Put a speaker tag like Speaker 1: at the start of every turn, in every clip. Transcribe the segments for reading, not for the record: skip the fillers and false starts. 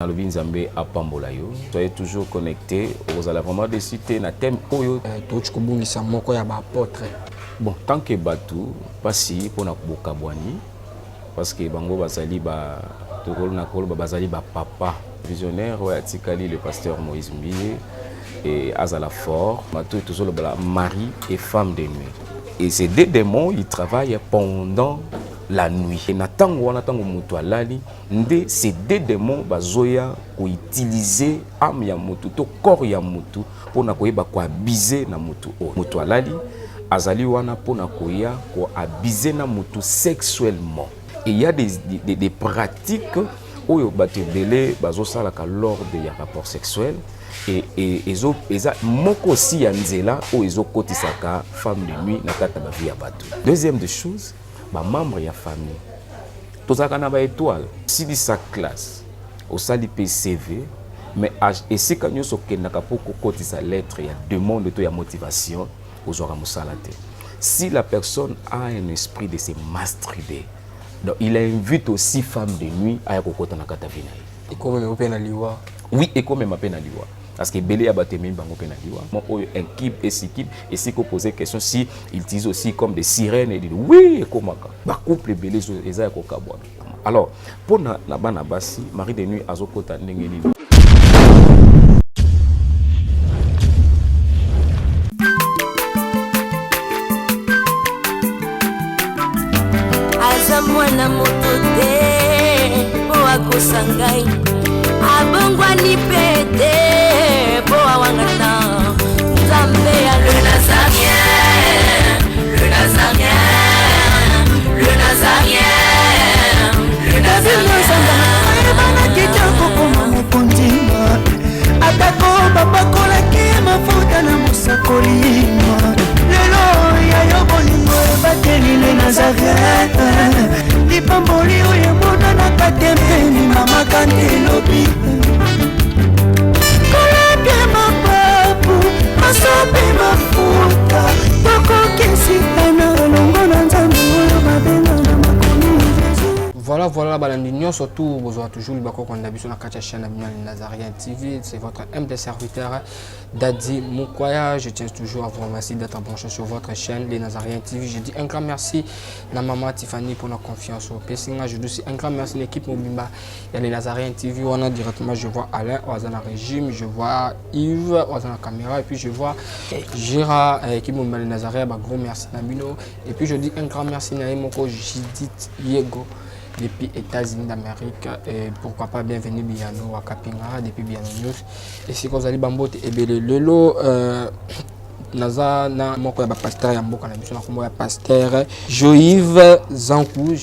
Speaker 1: Nzambe apambola yo. Soyez toujours connectés. Vous allez vraiment décider na thème oyo. Bon, tant que batu pasi pour na bokabwani parce que bango bazali ba tokolo na kolo bazali ba papa visionnaire ouais atikali le pasteur Moïse Mbiye et Azala Fort, Matou toujours le mari et femme de nuit. Et ces deux démons, ils travaillent pendant la nuit. Et natango mutu alali, nde ces deux démons bazoya ko utiliser âme ya mutu to corps ya mutu pour na koyeba ko abiser na mutu o. Mutu alali azali wana pour na koya ko abiser na mutu sexuellement. Et il y a des pratiques où bato belé bazo salaka lors des rapports sexuels et eza moko si ya nzela o ezo kotisaka femme de nuit na kata ba vie ya bato. Deuxième des choses, ba membre ya famille tozaka na ba étoile si di sa classe au sali PCV mais esika nyoso kendaka poko kotisa lettre ya demande to ya motivation ozwaka musala te. Si la personne a un esprit de se masturber, donc il invite aussi femme de nuit à kokota na kata vina.
Speaker 2: Et comme me pena liwa.
Speaker 1: Oui, et comme me pena liwa. Parce que belé abaté même bango pena liwa. Mon équipe et si qu'on posait question si ils utilisent aussi comme des sirènes et dit oui et comment ba couple belé eza ko kabwa. Alors pour na bana basi mari de nuit azokota ndenge nini.
Speaker 3: Mwana motote po akosangai abongwa ni pete po awangana Nzambe ya le Nazarien, le Nazarien, le Nazarien, le Nazarien.
Speaker 4: Bana kitoko koma mokondima atako babakola ki mafuta na musakolima lelo ya yobolingo bateli le Nazarien. Pamboli oye mona na katembeni mama kantelobi kolapye mapapu masope mafuta tokokesitana longo na nzambe oyo babenga na makomi.
Speaker 2: Voilà, balandinion surtout vous aurez toujours le bako qu'on a sur la carte chaîne le Nazarien TV, c'est votre humble serviteur Daddy Mukwaya. Je tiens toujours à vous remercier d'être branché sur votre chaîne les Nazarien TV. Je dis un grand merci à maman Tiffany pour la confiance au Pessinga. Je dis aussi un grand merci à l'équipe Mobimba et les Nazarien TV. On a directement, je vois Alain Oazana Régime, je vois Yves Oazana Caméra et puis je vois Gérard équipe Mobimba les Nazarien. Gros merci Nabino et puis je dis un grand merci à Moko Jidit Yego depuis États-Unis d'Amérique et pourquoi pas bienvenue Biano à Kapinga depuis Biano News et si vous allez bambote et belé lelo naza na moko ya pasteur ya mboka na biso na kombo ya pasteur Joïve Zankou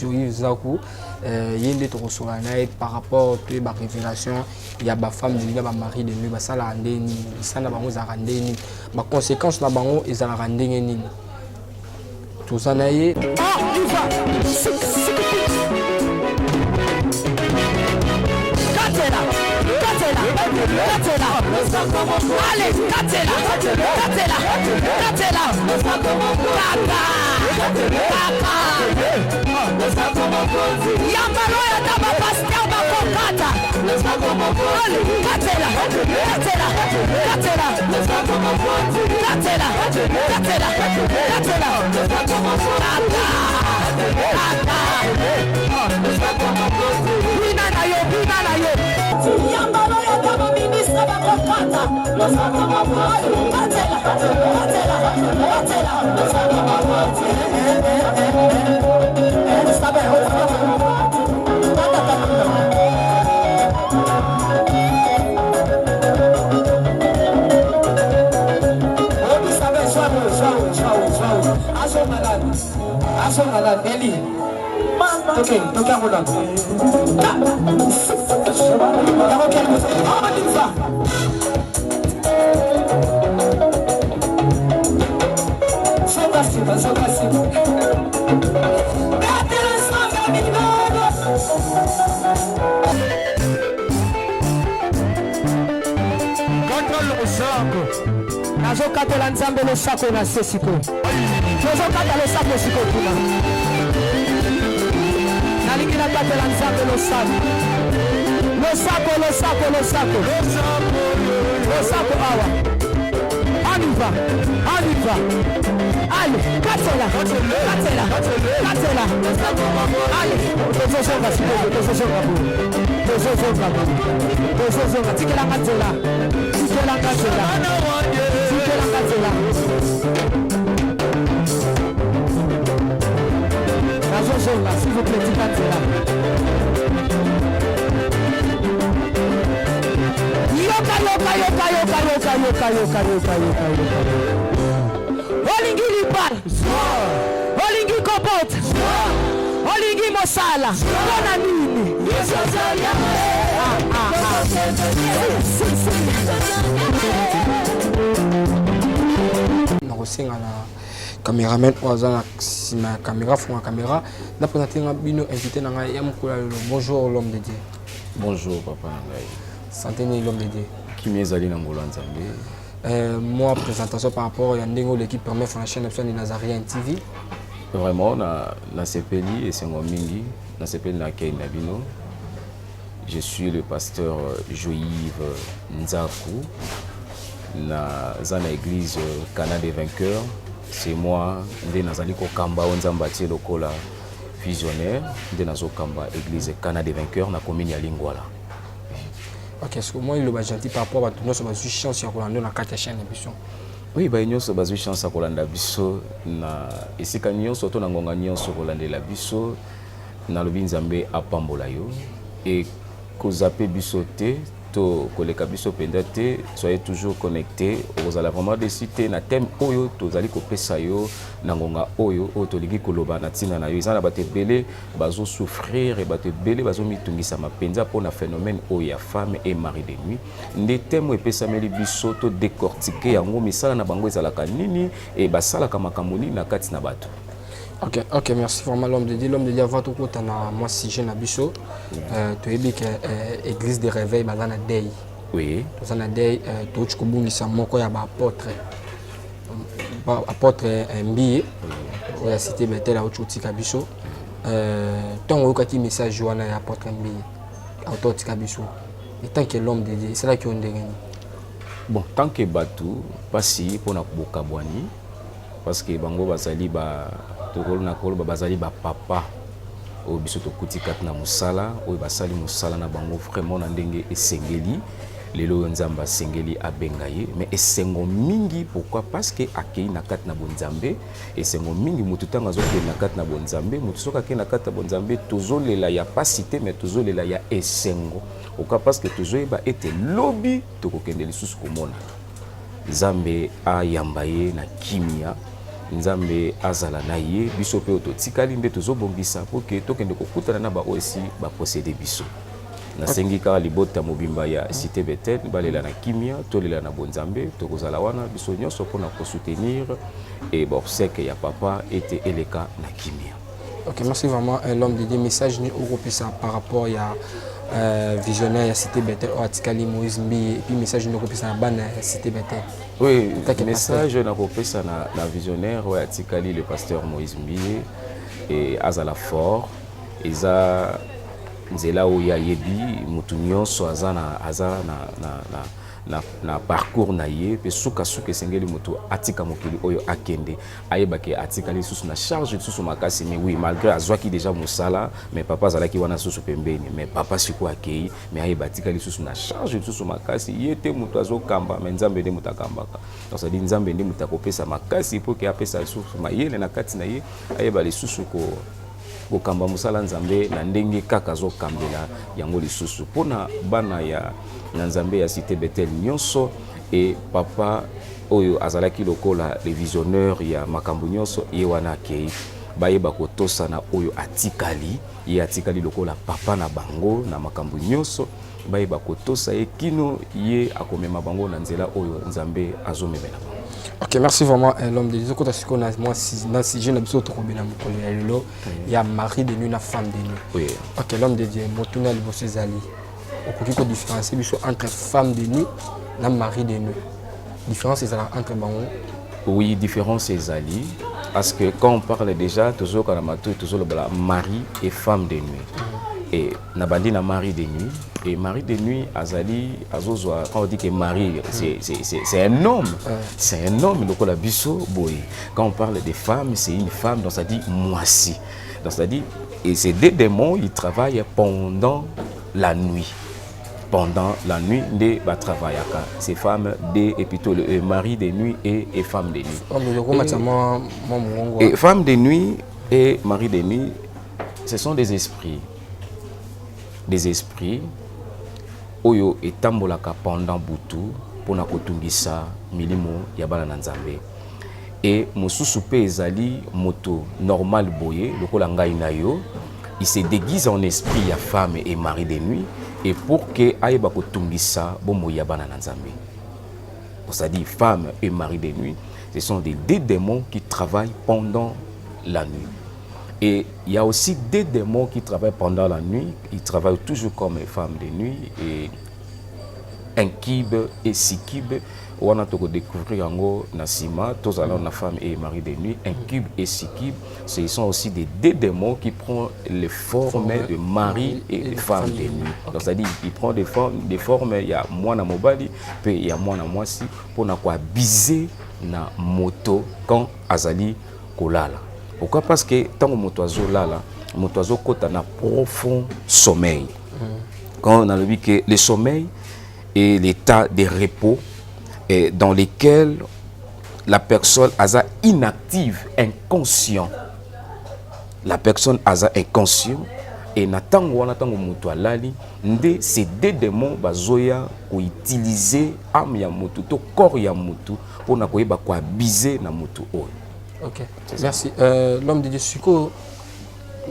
Speaker 2: yende to reçoit na par rapport à ba révélation il y a ba femme de ba mari de lui ba sala ndeni sana bango za randeni ba conséquences na bango ezala randeni nini tout ça na ye
Speaker 3: Allez, Katela. Yambalo ya taba pasteur bakokata. Allez, Katela. Bina na yo. Yambalo ya taba ministre bakokata. Okay, Nazokatela Nzambe le sako na sesiko. Nazokatela le sako siko kuna. Nalikina katela Nzambe le sako. Le awa. On y va. Allez, Katela. Allez, s'il vous plaît, Olingi Lipal, Olingi Kopot, Olingi Mosala, Bona Nini.
Speaker 2: Caméraman oza na caméra fond caméra na présenter bino invité na ngai ya mukula lelo. Bonjour l'homme de Dieu.
Speaker 1: Bonjour papa ngai.
Speaker 2: Santé ni l'homme de Dieu.
Speaker 1: Qui m'ezali na ngolo nzambe.
Speaker 2: Moi présentation par rapport à Ndengo l'équipe permet sur la chaîne de Nazarien TV.
Speaker 1: Vraiment na sepeli et sengo mingi na sepeli na kei na bino. Je suis le pasteur Joïve Nzaku na zana église Cana des Vainqueurs. C'est moi, Ndé Nazali Kokamba, Onzambati Lokola visionnaire, Ndé Nazo Kamba, église Cana des Vainqueurs, na commune ya Lingwala.
Speaker 2: Ok, est-ce que moi il est gentil par rapport à tout notre chance à Rolando na quatre chaînes d'émission?
Speaker 1: Oui, bah nous sommes basés chance à Rolanda biso na esika nyonso to na ngonga nyonso Rolande la biso na lobinzambe apambola yo et kozape biso te to koleka biso penda te, soyez toujours connectés. Vous allez vraiment décider na thème oyo tozali kopesa yo na ngonga oyo otolingi koloba na tina na yo izana bate belé bazo souffrir et bate belé bazo mitungisa mapenza pour na phénomène oyo ya femme et mari de nuit. Nde thème epesa meli biso to décortiquer yango misala na bango ezalaka nini et basala kama kamoni na kati na bato.
Speaker 2: Ok, merci vraiment l'homme de Dieu. L'homme de Dieu avant tout côté na moi si jeune abisso. Tu es bien que église de réveil bazana day.
Speaker 1: Oui.
Speaker 2: Bazana day tu tu kubungisa moko ya ba apôtre mbi o ya cité Bethel au chutika biso. Tant que tu message wana ya apôtre mbi auto tika biso. Et tant que l'homme de Dieu, c'est là qui on dégaine.
Speaker 1: Bon, tant que batu pasi pour na kuboka bwani parce que bango bazali ba tokolo bazali ba papa o biso to kutikat na musala o basali musala na bango vraiment na ndenge esengeli lelo nzamba sengeli abengaye mais esengo mingi pourquoi parce que akei na kat na bonzambe esengo mingi mutu tanga zo ke na kat na bonzambe mutu soka ke na kat na bonzambe tozolela ya pasité mais tozolela ya esengo oka parce que tozoyeba ete lobi tokokende lisusu komona nzambe ayambaye na kimia nzambe azala na ye biso pe ototikali nde tozobongisa po ke tokende kokutana na ba aussi ba posséder biso na sengi kaka libota mobimba ya cité Bethel balela na kimia tolela na bonzambe tokozala wana biso nyonso pona ko soutenir et borseke ya papa était eleka na kimia.
Speaker 2: Ok, merci vraiment l'homme de Dieu. Message ni européen par rapport à visionnaire ya cité Bethel o atikali Moïse Mbi et puis message ni européen na bana cité Bethel.
Speaker 1: Oui, message na kopesa na visionnaire o atikali le pasteur Moïse Mbi et azala fort eza nzela o ya yebi mutu nyonso azana na parcours na ye pe suka sengeli mutu atika mokili oyo akende ayeba ke atika li susu na charge susu makasi mais oui malgré azwaki déjà musala mais papa zalaki wana susu pembeni mais papa siku akei mais ayeba atika li susu na charge susu makasi yete mutu azokamba mais nzambe nde mutu akambaka donc ça dit nzambe nde mutu akopesa makasi po ke apesa susu mayele na kati na ye ayeba li susu ko kamba musala nzambe na ndenge kaka zokambela yango lisusu pona bana ya nzambe ya cité Bethel nyonso et papa oyo azalaki lokola le visionnaire ya makambo nyonso ye wana kei bayeba kotosana oyo atikali ye atikali lokola papa na bango na makambo nyonso bayeba kotosa ye kino ye akomema bango na nzela oyo nzambe azomemela bango.
Speaker 2: Ok, merci vraiment l'homme de Dieu. Quand est-ce qu'on a moi si je n'ai pas trop bien il y a mari de nuit, la femme de nuit.
Speaker 1: Oui.
Speaker 2: Ok, l'homme de Dieu, mon tunnel vous ses alliés. Au quoi différencier entre femme de nuit et mari de nuit. Différence c'est entre bango.
Speaker 1: Oui, différence c'est alliés parce que quand on parle déjà toujours quand on toujours le mari et femme de nuit. et nabandi na mari de nuit et mari de nuit azali azozwa quand on dit que mari c'est un homme c'est un homme lokola biso boy quand on parle de femmes c'est une femme donc ça dit moisi donc ça dit et ces deux démons ils travaillent pendant la nuit de ba travaillaka ces femmes et plutôt le mari de nuit et femme de nuit et femme de nuit et mari de nuit ce sont des esprits oyo etambolaka pendant butu pona kotungisa milimo ya bana na Nzambe et mosusu pe ezali moto normal boye lokola ngai na yo il se déguise en esprit ya femme et mari de nuit et pour que ayeba kotungisa bomo ya bana na Nzambe ça dit femme et mari de nuit ce sont des deux démons qui travaillent pendant la nuit. Et il y a aussi des démons qui travaillent pendant la nuit. Ils travaillent toujours comme les femmes de nuit. Et incube et sikib. On a découvert en Nassima, tous allons la femme et mari de nuit. Incube et sikib, ce sont aussi des démons qui prennent les formes de mari et de femme de nuit. Donc c'est-à-dire qu'ils prennent des formes, il y a moi na mobali, puis il y a moi na moi si, pour na quoi biser na moto quand azali kolala. Pourquoi? Parce que tant que motoiseau là, motoiseau côté un profond sommeil. Quand on a vu que le sommeil est l'état de repos et dans lequel la personne a inactive, inconscient. La personne a inconscient et natango motoalali nde ces deux démons bazoya ko utiliser âme ya moto to corps ya moto pour na koyeba ko abiser na moto oyo.
Speaker 2: Ok, merci. L'homme de Dieu, Suko,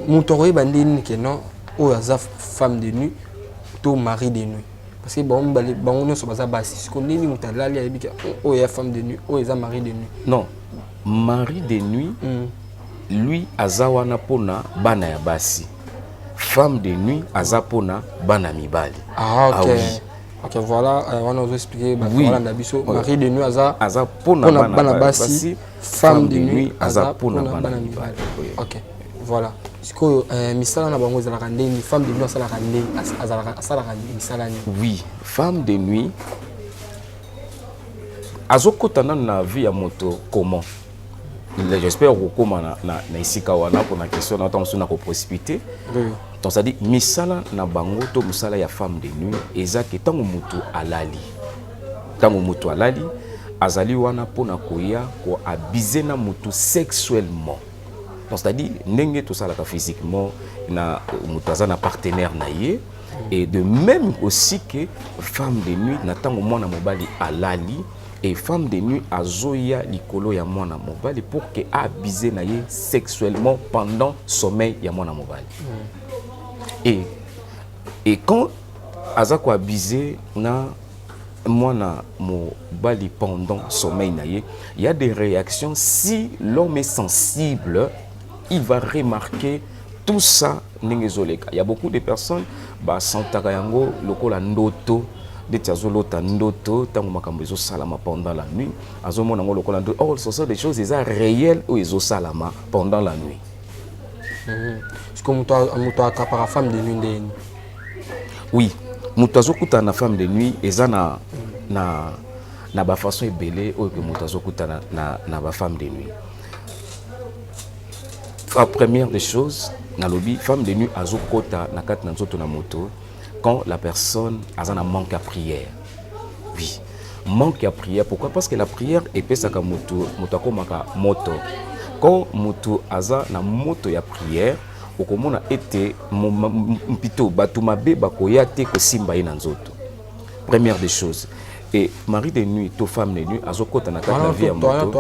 Speaker 2: Moutoroy Bandine, qui est non, ou à femme de nuit, ou mari de nuit. Parce que bon, on se base à base. Si on est ni moutalali, ou est femme de nuit, ou est mari de nuit.
Speaker 1: Non, mari de nuit, lui, azawana pona bana ya basi. Femme de nuit, azapona bana mibali.
Speaker 2: Ah, ok.
Speaker 1: Ah, oui.
Speaker 2: Ok, voilà, on va vous expliquer.
Speaker 1: Oui.
Speaker 2: Voilà, mari de nuit, aza
Speaker 1: pona
Speaker 2: bana basi. Femme de nuit,
Speaker 1: azapona bana mibali.
Speaker 2: Ok, voilà. Siko misala na bango ezalaka ndeni, femme de nuit asalaka ndeni, asalaka misala ni.
Speaker 1: Oui, femme de nuit azokotana na vie ya moto comment? J'espère que comment na isika wana pour la question na temps na ko précipiter. Donc ça dit misala na bango to misala ya femme de nuit ezaki tango moto alali. Tango moto alali azali wana pona koya ko abuser na moto sexuellement. Donc c'est-à-dire ndenge to sala physiquement na moto azana partenaire na ye et de même aussi que femme de nuit na tango mwana mobali alali et femme de nuit azoya likolo ya mwana mobali pour que abuser na ye sexuellement pendant sommeil ya mwana mobali. Et quand azako abuser na mwana mobali pendant sommeil na ye, il y a des réactions. Si l'homme est sensible, il va remarquer tout ça. Il y a beaucoup de personnes qui sont lokola ndoto de tiazolota ndoto tango makambo ezo salama pendant la nuit azomona ngo lokola ndoto. Oh, ce sont des choses réelles ou ezo salama pendant la nuit.
Speaker 2: Est-ce que muto akapara femme de nuit ndeni?
Speaker 1: Oui, muto azokuta na femme de nuit eza na ba façon ebele o que muto azokuta na ba femme de nuit. La première des choses, na lobby femme de nuit azokota na kat na nzoto na moto quand la personne a un manque à prière. Oui, manque à prière. Pourquoi? Parce que la prière est pesaka moto komaka moto. Quand moto aza na moto ya prière, okomona ete mpito batumabe bakoya te ko simba ina nzoto. Première des choses. Et mari de nuit, to femme de nuit, azokota na kata vie ya moto.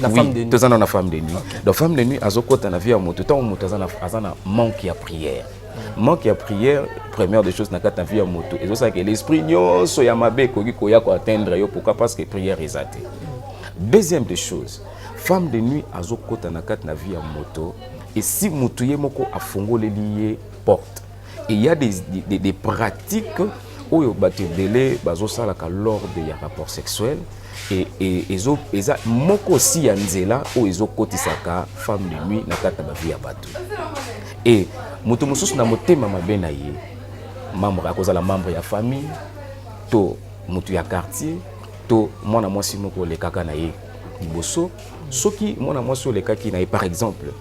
Speaker 2: La femme de nuit.
Speaker 1: Oui, na femme de nuit. Donc femme de nuit azokota na vie ya moto. Tant moto azana manque à prière. Manque à prière, première des choses na kata vie ya moto. Et ça que l'esprit nyonso ya mabe koki koya ko atteindre yo. Pourquoi? Parce que prière est atteinte. Deuxième des choses, femme de nuit azokota na kata na vie ya moto. Et si moto ye moko afongole lié porte. Et il y a des pratiques oyo batebele bazosalaka lors de rapport sexuel et eza moko si ya nzela o ezokotisaka femme de nuit na kata ba vie ya bato. et moto mosusu na motema mabe na ye membre akozala membre ya famille to moto ya quartier to mwana mwasi moko lekaka na ye liboso soki mwana mwasi olekaki na ye par exemple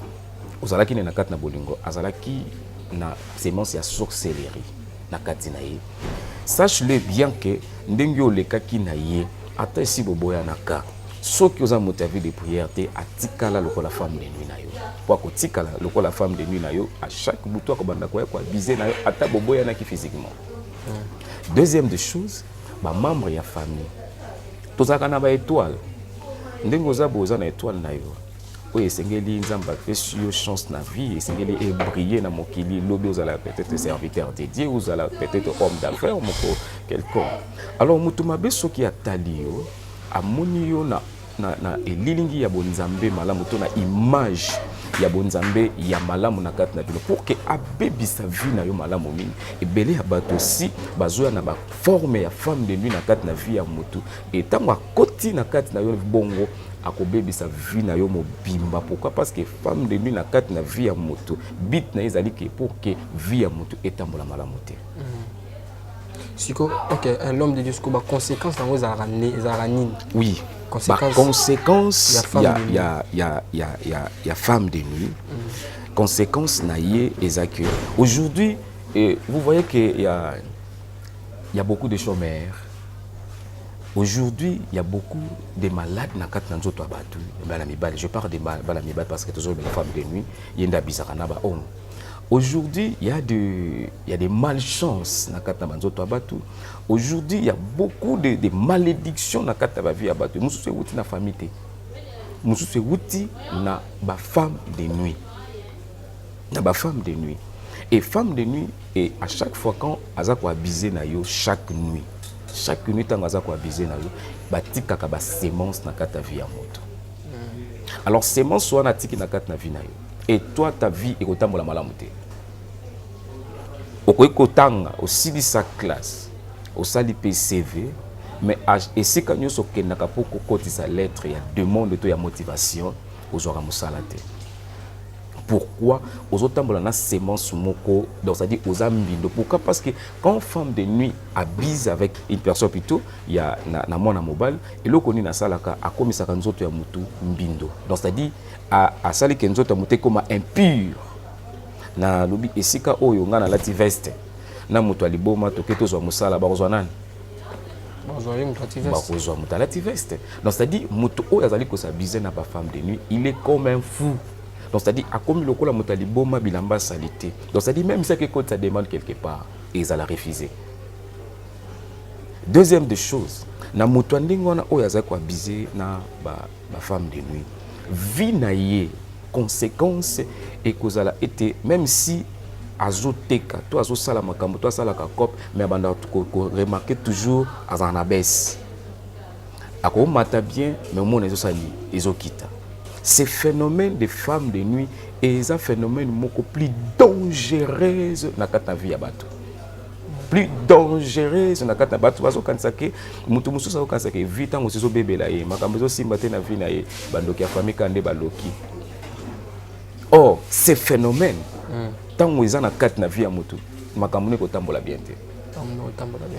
Speaker 1: ozalaki na kati na bolingo azalaki na semence ya sorcellerie na kati na ye sache-le bien que ndenge olekaki na ye ata esi boboya na ka soki oza moto ya vie de prière te atikala lokola femme de nuit na yo po akotikala lokola femme de nuit na yo à chaque butu akobanda koya koabize na yo ata boboyanaki physiquement. Deuxième des choses bamembre ya famille tozalaka na baétoile ndenge oza boza na étoile na yo oyo esengeli nzambe apesi yo chance na vie esengeli ebriller na mokili lobi ozala peut-être serviteur de Dieu ozala peut-être homme d'affaires moko quelconque. Alors moto mabe soki atali yo amoni yo na elilingi ya bonzambe malamu to na image ya bonzambe ya malamu na kati na bino pour que abebisa vie na yo malamu mingi ebele ya bato aussi bazoya na baforme ya femme de nuit na kati na vie ya motu etango akoti na kati na yo bongo akobebisa vie na yo mobimba. Pourquoi? Parce que femme de nuit na kati na vie ya motu bit na ezali ke pour que vie ya motu etambola malamu te.
Speaker 2: Siko, ok, un homme de Dieu, quoi, conséquence dans vos aranines.
Speaker 1: Oui. Conséquence, il y a femme de nuit. Conséquence, naïe, et aujourd'hui, vous voyez qu'il y a beaucoup de chômeurs. Aujourd'hui, il y a beaucoup de malades dans le monde. Je parle de malades parce que toujours les femmes de nuit, il y a des bizarres. Aujourd'hui, il y a des malchances dans le monde. Aujourd'hui, il y a beaucoup de malédictions dans la vie. Nous sommes dans la famille. Nous sommes dans la femme de nuit. Dans la femme de nuit. Et femme de nuit, et à chaque fois quand elle a abusé chaque nuit, quand elle a abusé, elle a des sémences dans la vie. Alors, sémences sont dans la vie. Et toi, ta vie est autant de la malamouté. Au Kotanga, au Sidi sa classe, au Sali PCV, mais et c'est quand nous sommes pour sa lettre, il y a demande de la motivation aux oramus salate. Pourquoi aux autres de la sémence moko, donc c'est-à-dire aux ambindo. Pourquoi? Parce que quand femme de nuit abuse avec une personne plutôt, il y a na mona mobile et le connu na salaka a commis ça quand nous autres mutu mbindo. Donc c'est-à-dire à sali que nous autres muté comme impur. Na lobi esika oyo nga na lati veste na mutu aliboma toketo zo musala ba kozwa nani ba kozwa mutu lati veste. Donc c'est-à-dire mutu oyo azali ko s'abuser na ba femme de nuit, il est comme un fou. Donc c'est-à-dire à comme le kola mutu aliboma bilamba salité. Donc c'est-à-dire même si quelqu'un ça demande quelque part et ils allaient refuser. Deuxième des choses, na mutu ndingona oyo azali ko abuser na ba femme de nuit. Vie na ye conséquence et cause a été même si azoteka toi azosala makambo toi sala ka cop mais banda remarquer toujours azana baisse ako mata bien mais mon ezosali ezokita. Ces phénomènes de femmes de nuit et un phénomène beaucoup plus dangereuse na kata vie ya bato plus dangereuse na kata bato bazo kansake mutu mususa ko kansake vita ngo sezo bebela ye makambo zo simba te na vie na ye bandoki ya famille kande baloki. Or, ces phénomènes, tant que ils ont na vie à moto, makambo ne kotambola bien te.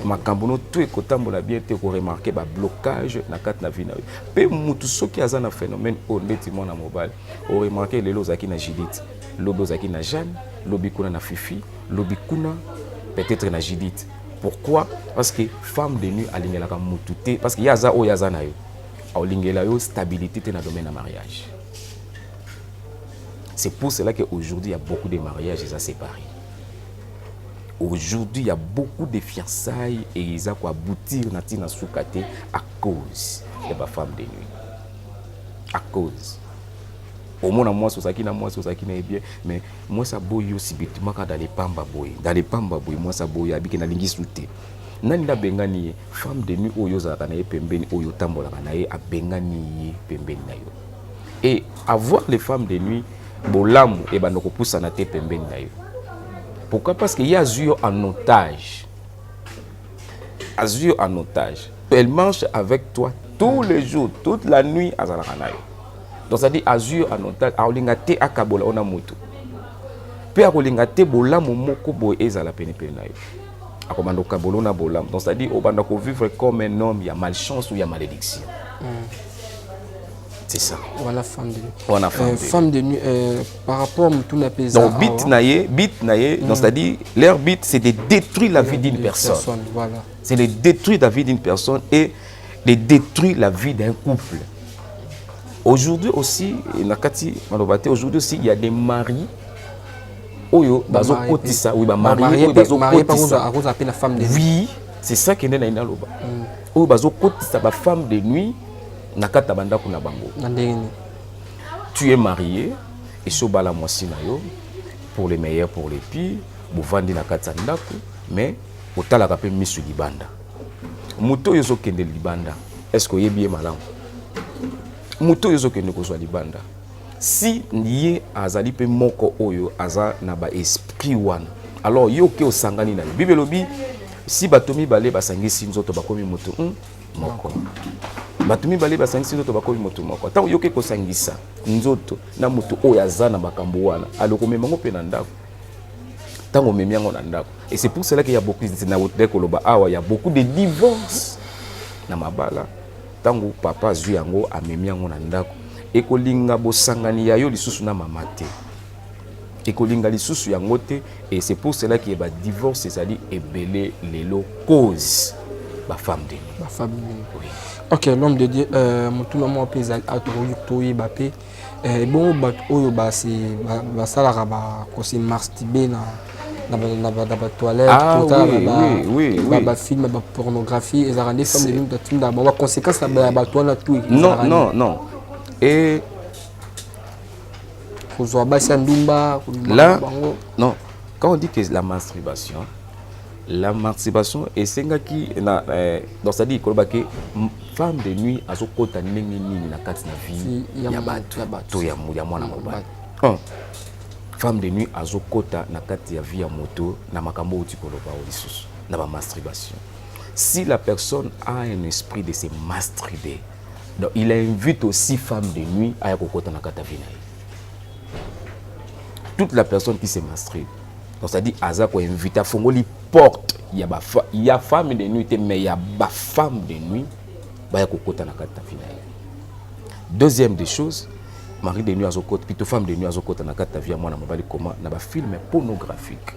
Speaker 1: Makambo no tout kotambola bien te ko remarquer ba blocage na kat na vie na. Pe mutu soki aza na phénomène o ndeti mona mobile, o remarquer lelo zaki na Judith, lobo zaki na Jeanne, lobi kuna na Fifi, lobi kuna peut-être na Judith. Pourquoi? Parce que femme de nuit alingela ka mutu te parce que yaza o yaza na yo. Alingela yo stabilité te na domaine na mariage. C'est pour cela qu'aujourd'hui, il y a beaucoup de mariages et ça séparés. Aujourd'hui, il y a beaucoup de fiançailles et ils ont aboutir na soukate à cause de la femme de nuit. À cause. Au moins, moi, c'est ça qui n'est bien. Mais moi, ça boye aussi bêtement dans les pamba boy. Dans les pamba boy, moi, ça boye avec une lingue soutée. Nani la bengani femme de nuit oyo za kana pembeni oyo tambola kana a bengani pembeni na yo. Et avoir les femmes de nuit bolamu et banoko poussa na te pembeni na yo. Pourquoi? Parce qu'il y a Azur en otage. Azur en otage. Elle marche avec toi tous les jours, toute la nuit à Zalakana. Donc ça dit Azur en otage. Aolinga te akabola ona mutu. pe akolinga te bolamu moko boye ezala pene na yo akomanda okabolo na bolamu donc c'est-à-dire obanda ko vivre comme un homme ya malchance ou ya malédiction. C'est ça.
Speaker 2: Voilà, femme de nuit.
Speaker 1: Voilà,
Speaker 2: femme de nuit, par rapport à tout le pays.
Speaker 1: Donc, bit naïe, donc c'est-à-dire, leur but, c'est de détruire la vie d'une personne.
Speaker 2: Voilà.
Speaker 1: C'est de détruire la vie d'une personne et de détruire la vie d'un couple. Aujourd'hui aussi, aujourd'hui aussi, il y a des maris. Oyo, bazo kotisa, oui, marié, bazo kotisa. Oui, c'est ça qui est dans la loba. Oyo, bazo kotisa, ba femme de nuit. Nakata banda kuna bango. Tu es marié et sobala mwasi na yo pour les meilleurs pour les pires, bovandi nakata ndako mais otala ka pe misu libanda. Muto yozo kende libanda. Est-ce que yebi malamu? Muto yozo kende ko zwa libanda. Si nié azali pe moko oyo aza na ba esprit wana. Alors yo ke osangani na Bible lobi si batomi balé basangisi nzoto bakomi muto moko. Batumi bale basangisi nzoto bakomi moto moko. Tango yoke kosangisa nzoto na moto oyo aza na makambo wana aloko memango pe na ndako. Tango memiango na ndako. Et c'est pour cela qu'il y a beaucoup il y a beaucoup de divorces na mabala. Tango papa zui yango amemiango na ndako. Ekolinga bosangani ya yo lisusu na mama te. Ekolinga lisusu yango te et c'est pour cela qu'il y a ba divorce c'est-à-dire ebele lelo cause ba femme de nuit.
Speaker 2: Ba femme de nuit.
Speaker 1: Oui.
Speaker 2: Ok, l'homme de Dieu, tout le monde peut aller Bappé. Bon, oyo basi basalara ba kosi masturbé na toilette,
Speaker 1: oui.
Speaker 2: Ba film, ba pornographie, et ça rend des femmes de nuit de film ba conséquence ba toilette tout.
Speaker 1: Non. Et
Speaker 2: là,
Speaker 1: non. Quand on dit que la masturbation est sengaki na donc ça dit que femme de nuit azokota ndenge nini na kati na vie ya bato to ya mwana mobali. Femme de nuit azokota na kati ya vie ya moto na makambo utikoloba olisusu na ba masturbation. Si la personne a un esprit de se masturber, donc il invite aussi femme de nuit à kokota na kati ya vie na ye. Toute la personne qui se masturbe, donc ça dit azako invite à fongoli porte il y a femme de nuit mais il y a ba femme de nuit ba ya kokota na kata finale. Deuxième des choses, mari de nuit azokota plutôt femme de nuit azokota na kata via mwana mobali comment na ba film pornographique.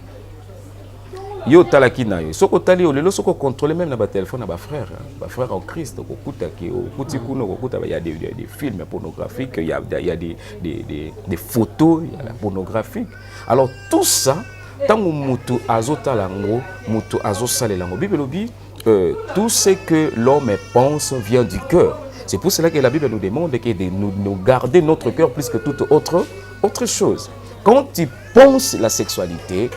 Speaker 1: Yo talaki na yo soko tali yo lelo soko contrôler même na ba téléphone na ba frère en Christ kokuta ki okuti kuno kokuta il y a des films pornographiques, il y a des photos pornographiques. Alors tout ça tango mutu azotalango mutu azosalango Bible lobi tout ce que l'homme pense vient du cœur. C'est pour cela que la Bible nous demande de nous garder notre cœur plus que toute autre chose. Quand tu penses la sexualité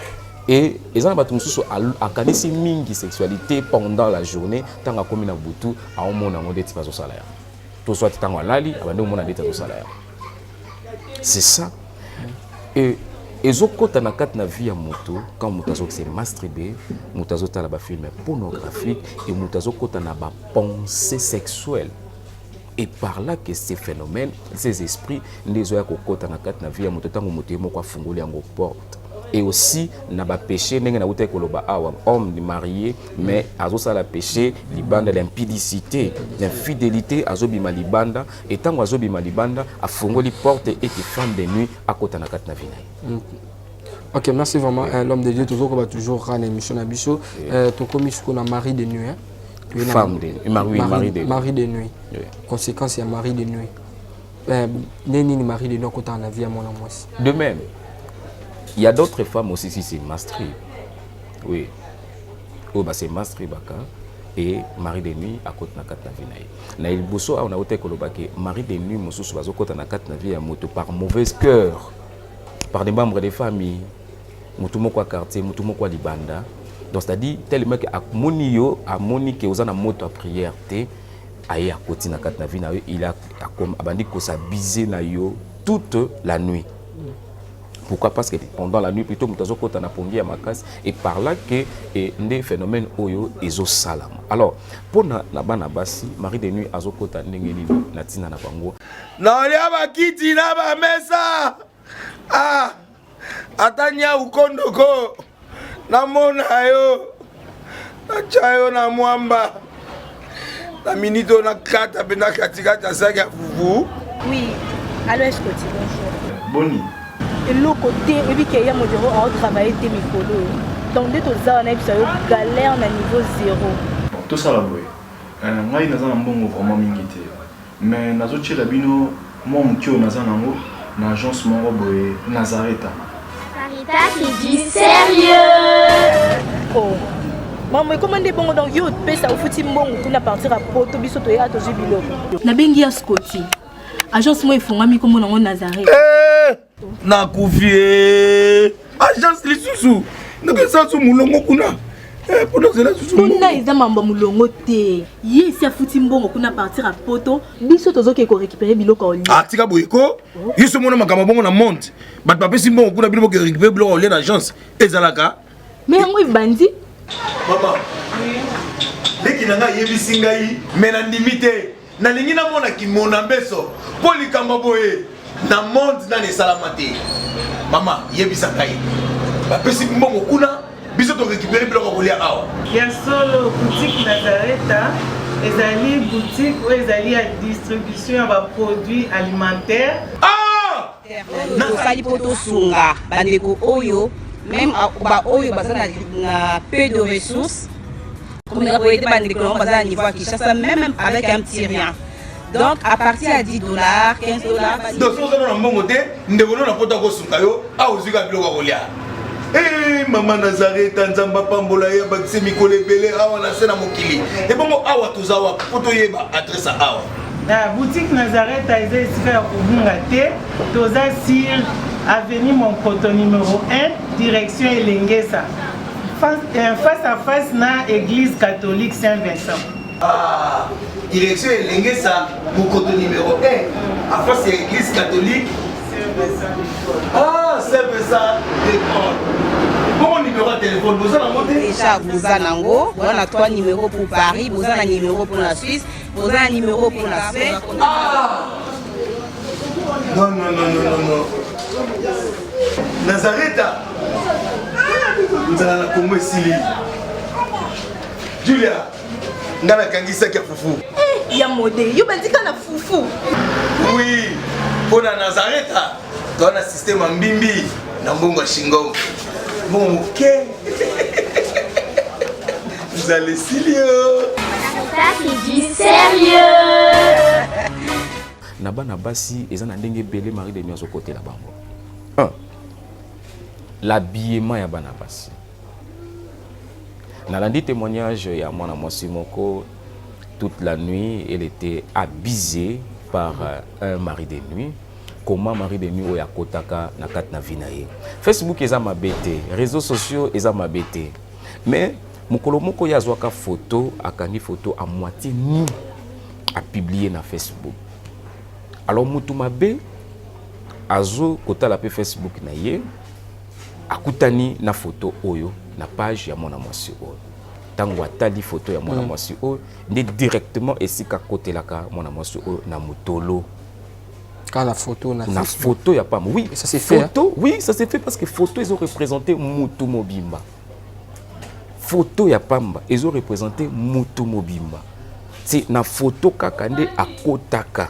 Speaker 1: et les gens battu mususu akanisi mingi sexualité pendant la journée tanga komi na butu aomona ngode ti bazosala ya to soit tango alali abande omona ndeti azosala ya. C'est ça. Et ezokota na kati na vie ya moto quand moto azokse masturber, moto azotala ba film pornographique et moto azokota na ba pensée sexuelle. Et par là que ces phénomènes, ces esprits ndezo ya kokota na kati na vie ya moto tango moto yemo kwa fungoli yango porte. Et aussi na ba péché ndenge na uta koloba awa homme marié mais azosala péché libanda d'impudicité, d'infidélité azobima libanda et tango azobima libanda afungoli porte et que femme de nuit akota na kati na vie na.
Speaker 2: Ok, merci vraiment. L'homme de Dieu, toujours rendre émission à Bicho. Tu commis ce qu'on a mari de nuit.
Speaker 1: Femme de nuit.
Speaker 2: Mari de nuit. Conséquence, il y a mari de nuit. N'est mari de nuit quand on a vie à mon amour.
Speaker 1: De même, il y a d'autres femmes aussi si c'est mastri. Oui. Oh, bah c'est mastri baka. Et mari de nuit à côté na kata vie na. Na il bosso on a oté kolobake mari de nuit mosusu bazo kota na kata na vie ya moto par mauvais cœur. Par des membres de famille. Mutu moko quartier, mutu moko libanda. Donc c'est-à-dire tellement que amoni yo amoni que ozana moto à prière té aye à côté na kata na vie na yo il a comme abandi ko s'abiser na yo toute la nuit. Pourquoi? Parce que pendant la nuit, plutôt, nous avons na pongi à makas et par là que des phénomènes oyo ezo salam. Alors, pour na bana basi, mari de nuit azokota ndengeni natina na bango.
Speaker 5: Na olia ba kiti na ba mesa. Ah! atanya ukondoko namona yo nachayo na mwamba na minito na kata pena katikata saki ya fufu.
Speaker 6: Oui, allô, est-ce que tu bonjour?
Speaker 5: Boni.
Speaker 6: Et l'autre côté, et puis qu'il y a mon bureau à travailler tes micros. Donc, dès que tu as un galère à niveau 0.
Speaker 7: Tout ça là, boy. Moi, il y a un bon vraiment mingité. Mais dans autres la bino, moi, mon kio n'a pas une agence mon boy Nazareta.
Speaker 8: Sarita qui dit sérieux.
Speaker 6: Oh. Maman, comment est bon donc yo pe ça au fouti mbongo kuna partir à Poto biso to ya to jibilo.
Speaker 9: Na bengi ya Scotty. Agence moi ifungami comme na Nazareth.
Speaker 5: Na kufie. Agence lisusu. Ndeke sansu mulongo kuna. Pona zela susu.
Speaker 9: Kuna eza mamba mulongo te. Yesi afuti mbongo kuna partir à Poto biso tozoke ko récupérer biloko oli.
Speaker 5: Ah tika boyeko. Yiso mona makama bongo na monte. Bat papesi mbongo kuna biloko ko récupérer biloko oli na agence. Ezalaka.
Speaker 9: Mais yango ibandi.
Speaker 5: Maman, leki nanga yebisi ngai mena ndimite nalingi namona kimona mbeso po likamba boye na monde na nesalama te. Mama yebisa ngai bapesi mbongo kuna biso to récupérer biloko kolia awa
Speaker 10: ya solo boutique Nazareta ezali boutique ou ezali à distribution ya ba produits alimentaires.
Speaker 5: Ah!
Speaker 11: Nasali poto sunga bandeko oyo même ba oyo baza na peu de ressources comme la boîte bandeko on baza à niveau à Kinshasa même avec un petit rien. Donc à partir à $10 $15
Speaker 5: donc ça na mbongo te ndeko na poto ko sunga yo a ozika biloko kolia. Eh maman Nazareta nzamba pambola ya bakise mikole belé awa na sena mokili et bongo awa tozawa poto yeba adresse awa.
Speaker 10: La boutique Nazareta est ici à Kubungate, toza sur avenue Monkoto numéro 1, direction Elengesa. Face à face na église catholique Saint-Vincent.
Speaker 5: Ah, direction Elengesa, Monkoto numéro 1, à face à l'église catholique
Speaker 10: Saint-Vincent.
Speaker 5: Ah, Saint-Vincent d'école. Bon numéro de téléphone, vous avez monté
Speaker 11: déjà vous avez nango, on a 3 numéros pour Paris, vous avez un numéro pour la Suisse, vous avez un numéro pour la Suède.
Speaker 5: Ah! Non, non, non, non, non, non. Nazareta. Vous allez la Congo Sili. Julia. Ngana kangisa kia fufu.
Speaker 6: Eh, ya modé, yo bandika na fufu.
Speaker 5: Oui. Pour la Nazareta, tu as un système en bimbi, na mbongo shingo. Bon, ok. Vous allez sérieux.
Speaker 8: Sarita qui dit sérieux.
Speaker 1: Naba basi eza na ndenge belé Marie de Nuit côté la bango. 1. L'habillement ya bana basi. Na landi témoignage ya mwana mwasi moko toute la nuit elle était abusée par un mari de nuit. Comment Marie de Nuit oya kotaka na kat na vinaye. Facebook eza mabete, réseaux sociaux eza mabete. Mais mukolo moko ya zwaka photo, akani photo à moitié nu a publié na Facebook. Alors mutu mabe azo kota la pe Facebook na ye akutani na photo oyo na page ya mwana mwasi oyo. Tango atali photo ya mwana mwasi oyo ndi directement esika kotelaka mwana mwasi oyo na mutolo.
Speaker 2: Quand la photo na
Speaker 1: photo ya pas oui
Speaker 2: ça s'est fait
Speaker 1: photo hein? Oui ça s'est fait parce que photo ils ont représenté Mutu Mobimba. Photo ya pamba ils ont représenté Mutu Mobimba. C'est na photo kakande akotaka.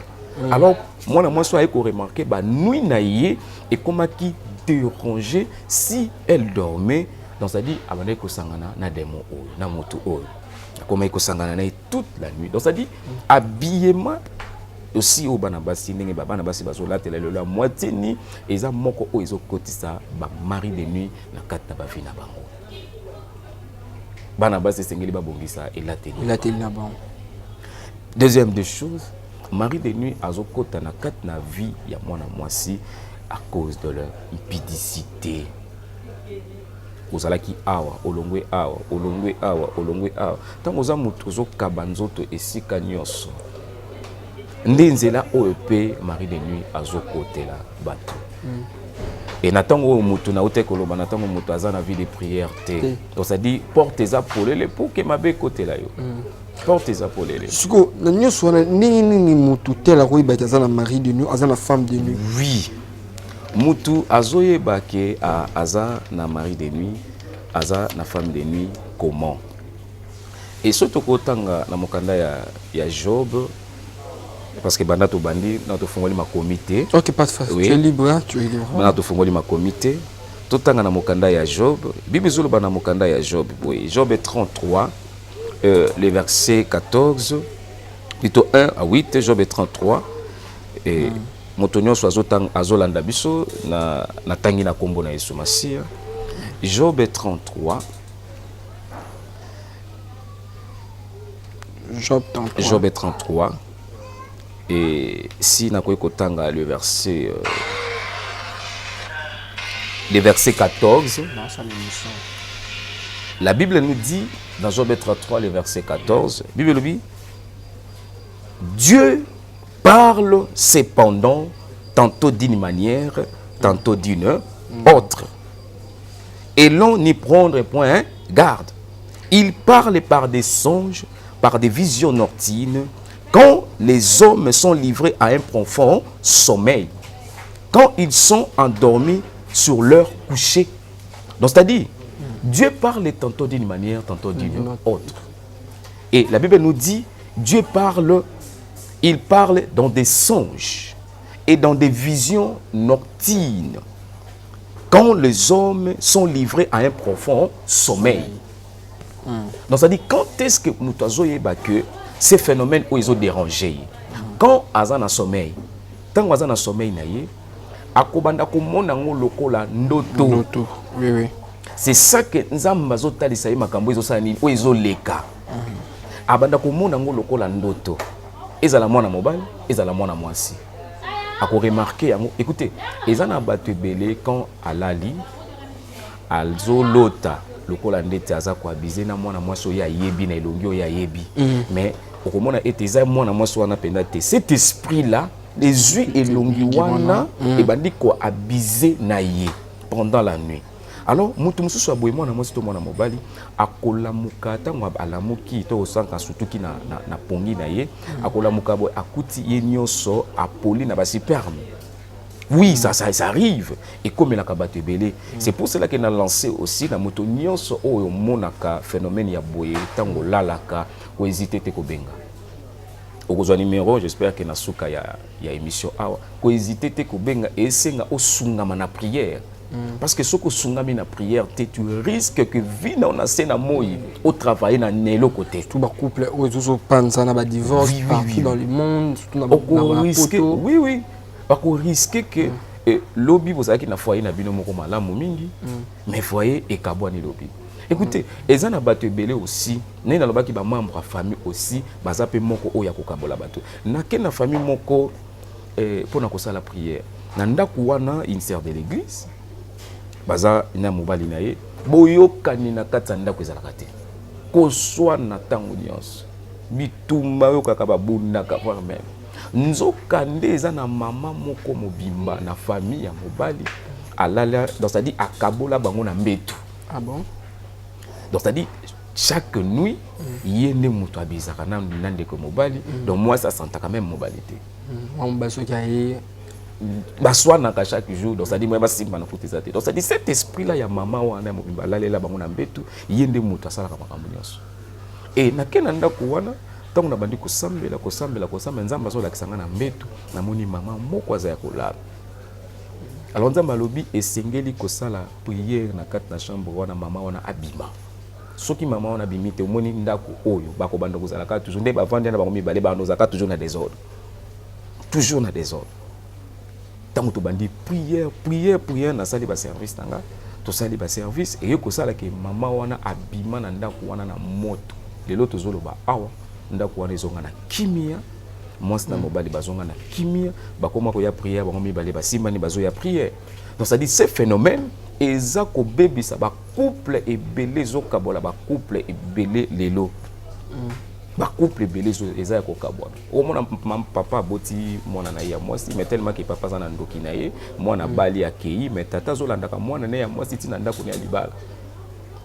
Speaker 1: Alors moi moi soit ko remarquer ba nuit na yé et comment qui déranger si elle dormait donc ça dit abandé ko sangana na demo o na moto o comment ko sangana na toute la nuit donc ça dit habillement aussi au banabasi ndenge banabasi bazolatela lelo la moitié ni eza moko o ezo kotisa ba mari de nuit na kata ba vina bango banabasi sengeli ba bongisa elateli
Speaker 2: na bango.
Speaker 1: Deuxième des choses, mari de nuit azokota na kata na vie ya mwana mwasi à cause de leur impudicité. Ozalaki awa olongwe awa olongwe awa olongwe awa tango za mutu zokaba nzoto esika nyonso ndenzela OEP Marie de Nuit azokotela bato. Et natango mutu na ote koloba natango mutu azana vie de prière te. Donc ça dit porte eza polele pour que mabe kotela yo. Porte eza polele.
Speaker 2: Siko na nyonso na nini mutu tela ko ibata azana Marie de Nuit azana femme de nuit.
Speaker 1: Oui. mutu azoye bake aza na mari de nuit aza na femme de nuit comment et surtout kotanga na mokanda ya Job parce que banda to bandi na to fongoli ma comité.
Speaker 2: OK, pas de face. Oui. Tu es libre, hein? Tu es libre.
Speaker 1: Banda to fongoli ma comité. Totanga na mokanda ya Job. Bible zolo bana mokanda ya Job. Oui, Job 33 le verset 14 plutôt 1 à 8, Job 33 et motonyo so azolanda biso na tangi na kombo na Yesu Masia. Job 33 Job 33 et si na kotanga le verset 14. La Bible nous dit dans Job 33 le verset 14, Bible nous dit Dieu parle cependant tantôt d'une manière, tantôt d'une autre. Et l'on n'y prendrait point garde. Il parle par des songes, par des visions nocturnes, quand les hommes sont livrés à un profond sommeil, quand ils sont endormis sur leur coucher. Donc c'est-à-dire, Dieu parle tantôt d'une manière, tantôt d'une autre. Et la Bible nous dit, Dieu parle, il parle dans des songes et dans des visions nocturnes, quand les hommes sont livrés à un profond sommeil. Donc ça dit, quand est-ce que nous avons que ces phénomènes où ils ont dérangé? Quand ils ont un sommeil, tant qu'ils ont un sommeil, c'est ça que nous avons dit makambo ezosani o ezoleka abanda komona ngo lokola ndoto ezala mwana mobali ezala mwana mwasi ako remarquer yango. Écoutez, ezana bato ebele quand alali alzolota lokola ndete aza ko abize na mwana mwasi oya yebi na elongi oya yebi mais okomona ete eza mwana mwasi wana penda te cet esprit là les yeux elongi wana ebandi ko abize na ye pendant la nuit. Alors mutu mususu aboye mwana mwasi to mwana mobali akolamuka tango alamuki to osanka sutuki na pongi na ye akolamuka boy akuti ye nyonso apoli na ba sperme. Oui, ça arrive. Et comme la kabate belé, c'est pour cela qu'on a lancé aussi la moto nyonso o monaka phénomène ya boye tango lalaka ko hésiter te ko benga. Au numéro, j'espère que na suka ya émission awa ko hésiter te ko benga et senga o sungama na prière. Parce que ce que sungami na prière, tu risques que vie na on na moi au travail na nelo côté.
Speaker 2: Tout ba couple aux panza na ba divorce partout dans le monde, tout na ba
Speaker 1: risque. Oui oui. Parce qu'on risque que lobby vous savez qu'il na foyer na bino moko malamu mingi mais foyer et kabwani lobby. Écoutez, ezana na bato belé aussi, né na lobaki ba membre famille aussi, baza pe moko oya ko kabola bato. Na ke na famille moko pour na ko sala prière. Na ndaku wana insert de l'église. Baza na mobali na ye boyokani na kati ndako ezalaka te koswa na tango nyonso bitumba yo kaka babundaka voire même nzokande eza na mama moko mobimba na famille ya mobali alala donc c'est-à-dire akabola bango na mbetu.
Speaker 2: Ah bon?
Speaker 1: Donc c'est-à-dire chaque nuit yende mutu abizaka na ndeko mobali donc moi ça sent quand même mobalité.
Speaker 2: On baso kaye
Speaker 1: baswana ka chaque jour donc ça dit moi basimba na côté ça donc ça dit cet esprit là ya mama wana mobimba lalela bango na mbetu yende mutu asala ka makambo nyonso et na kena ndako wana tango na bandi kosambela nzamba zo lakisanga na mbetu na moni mama moko aza ya kolala. Alors nzamba lobi esengeli kosala prière na kati na chambre wana mama wana abima soki mama wana bimite omoni ndako oyo bako banda kozala ka toujours nde bavandi na bango mibale bando zaka toujours na désordre tant que bandi prière na sali ba service tanga to sali ba service et ko sala ke mama wana abima na ndako wana na moto lelo to zolo ba awa ndako wana ezonga na kimia mwasi na mobali bazonga na kimia bakoma ko ya prière bango mibale basimba ni bazo ya prière. Donc ça dit ces phénomènes eza ko bebisa ba couple ebele zo kabola ba couple ebele lelo ba couple belé eza ko kabwa o mona papa boti mwana na ya mwasi mais tellement que papa za na ndoki na ye mwana bali akei mais tata zo landaka mwana na ya mwasi tina ndako ne ya libala